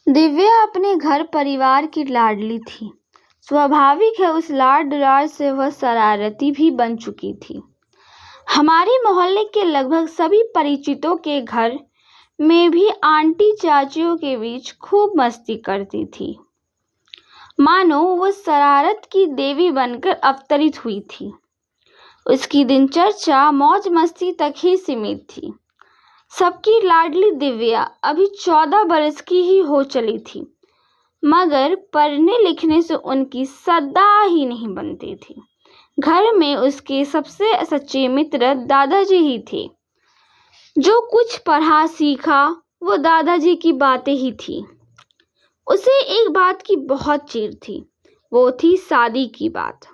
दिव्या अपने घर परिवार की लाडली थी। स्वाभाविक है उस लाड दुलार से वह शरारती भी बन चुकी थी। हमारे मोहल्ले के लगभग सभी परिचितों के घर में भी आंटी चाचियों के बीच खूब मस्ती करती थी। मानो वह शरारत की देवी बनकर अवतरित हुई थी। उसकी दिनचर्या मौज मस्ती तक ही सीमित थी। सबकी लाडली दिव्या अभी 14 बरस की ही हो चली थी, मगर पढ़ने लिखने से उनकी सदा ही नहीं बनती थी। घर में उसके सबसे सच्चे मित्र दादाजी ही थे। जो कुछ पढ़ा सीखा वो दादाजी की बातें ही थी। उसे एक बात की बहुत चिढ़ थी, वो थी शादी की बात।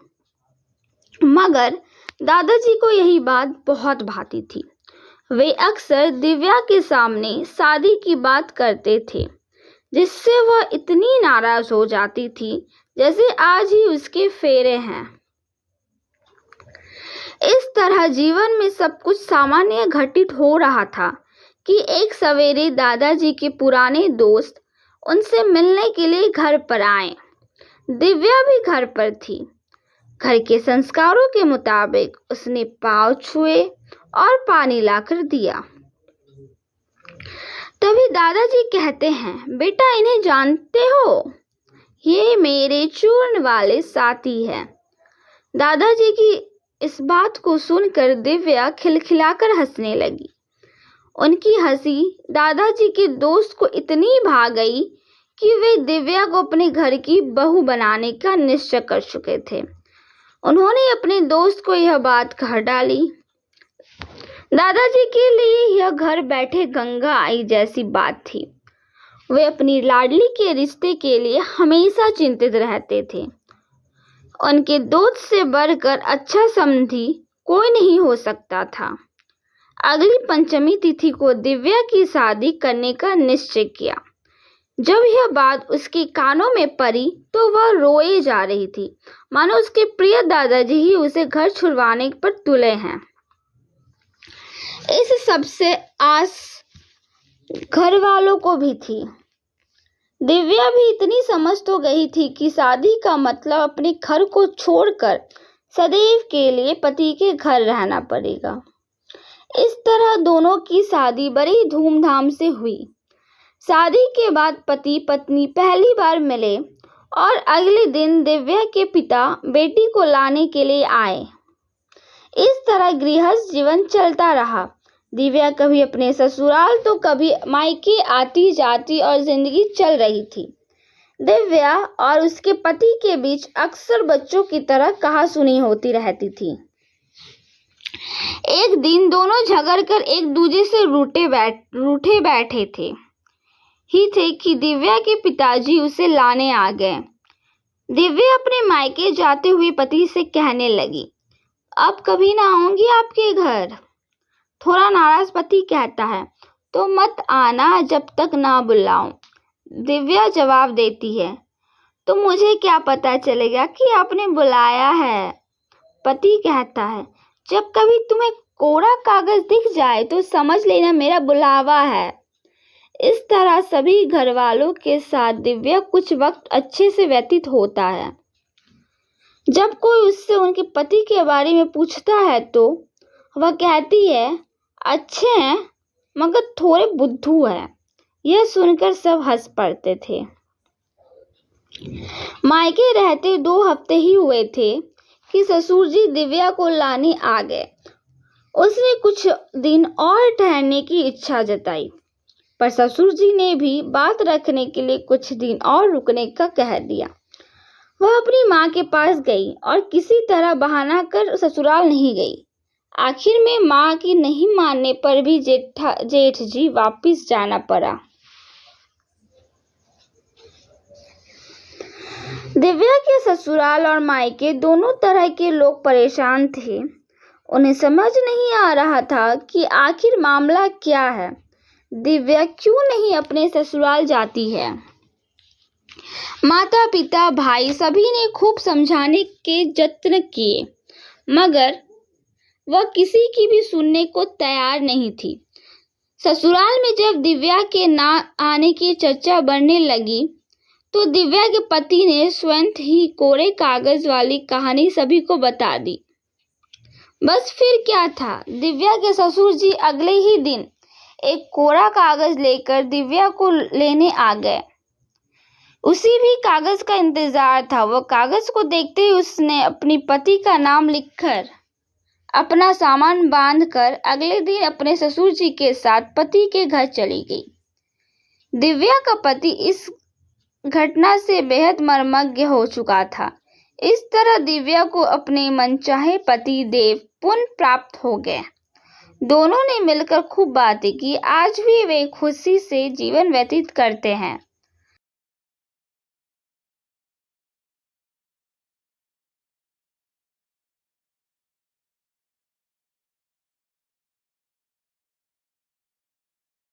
मगर दादाजी को यही बात बहुत भाती थी। वे अक्सर दिव्या के सामने शादी की बात करते थे, जिससे वह इतनी नाराज हो जाती थी जैसे आज ही उसके फेरे हैं। इस तरह जीवन में सब कुछ सामान्य घटित हो रहा था कि एक सवेरे दादाजी के पुराने दोस्त उनसे मिलने के लिए घर पर आए। दिव्या भी घर पर थी। घर के संस्कारों के मुताबिक उसने पाँव छुए और पानी लाकर दिया। तभी दादाजी कहते हैं, बेटा इन्हें जानते हो? ये मेरे चूर्ण वाले साथी हैं। दादाजी की इस बात को सुनकर दिव्या खिलखिलाकर हंसने लगी। उनकी हंसी दादाजी के दोस्त को इतनी भा गई कि वे दिव्या को अपने घर की बहू बनाने का निश्चय कर चुके थे। उन्होंने अपने दोस्त को यह बात कह डाली। दादाजी के लिए यह घर बैठे गंगा आई जैसी बात थी। वे अपनी लाडली के रिश्ते के लिए हमेशा चिंतित रहते थे। उनके दोस्त से बढ़कर अच्छा समधी कोई नहीं हो सकता था। अगली पंचमी तिथि को दिव्या की शादी करने का निश्चय किया। जब यह बात उसके कानों में पड़ी तो वह रोए जा रही थी, मानो उसके प्रिय दादाजी ही उसे घर छुड़वाने पर तुले हैं। इस सबसे आस घर वालों को भी थी। दिव्या भी इतनी समझ तो गई थी कि शादी का मतलब अपने घर को छोड़कर सदैव के लिए पति के घर रहना पड़ेगा। इस तरह दोनों की शादी बड़ी धूमधाम से हुई। शादी के बाद पति पत्नी पहली बार मिले और अगले दिन दिव्या के पिता बेटी को लाने के लिए आए। इस तरह गृहस्थ जीवन चलता रहा। दिव्या कभी अपने ससुराल तो कभी मायके आती जाती और जिंदगी चल रही थी। दिव्या और उसके पति के बीच अक्सर बच्चों की तरह कहासुनी होती रहती थी। एक दिन दोनों झगड़कर एक दूसरे से रूठे बैठे थे कि दिव्या के पिताजी उसे लाने आ गए। दिव्या अपने मायके जाते हुए पति से कहने लगी, अब कभी ना आऊंगी आपके घर। थोड़ा नाराज पति कहता है, तो मत आना जब तक ना बुलाऊं। दिव्या जवाब देती है, तो मुझे क्या पता चलेगा कि आपने बुलाया है। पति कहता है, जब कभी तुम्हें कोरा कागज दिख जाए तो समझ लेना मेरा बुलावा है। इस तरह सभी घर वालों के साथ दिव्या कुछ वक्त अच्छे से व्यतीत होता है। जब कोई उससे उनके पति के बारे में पूछता है तो वह कहती है, अच्छे हैं मगर थोड़े बुद्धू हैं। यह सुनकर सब हंस पड़ते थे। मायके रहते 2 हफ्ते ही हुए थे कि ससुर जी दिव्या को लाने आ गए। उसने कुछ दिन और ठहरने की इच्छा जताई, पर ससुर जी ने भी बात रखने के लिए कुछ दिन और रुकने का कह दिया। वह अपनी माँ के पास गई और किसी तरह बहाना कर ससुराल नहीं गई। आखिर में माँ की नहीं मानने पर भी जेठ जी वापिस जाना पड़ा। दिव्या के ससुराल और मायके दोनों तरह के लोग परेशान थे। उन्हें समझ नहीं आ रहा था कि आखिर मामला क्या है। दिव्या क्यों नहीं अपने ससुराल जाती है। माता पिता भाई सभी ने खूब समझाने के यत्न किए, मगर वह किसी की भी सुनने को तैयार नहीं थी। ससुराल में जब दिव्या के ना आने की चर्चा बढ़ने लगी तो दिव्या के पति ने स्वयं ही कोरे कागज वाली कहानी सभी को बता दी। बस फिर क्या था, दिव्या के ससुर जी अगले ही दिन एक कोरा कागज लेकर दिव्या को लेने आ गए। उसी भी कागज का इंतजार था। वो कागज को देखते ही उसने अपनी पति का नाम लिखकर अपना सामान बांधकर अगले दिन अपने ससुर जी के साथ पति के घर चली गई। दिव्या का पति इस घटना से बेहद मर्मज्ञ हो चुका था। इस तरह दिव्या को अपने मनचाहे पति देव पुनः प्राप्त हो गए। दोनों ने मिलकर खूब बातें की। आज भी वे खुशी से जीवन व्यतीत करते हैं।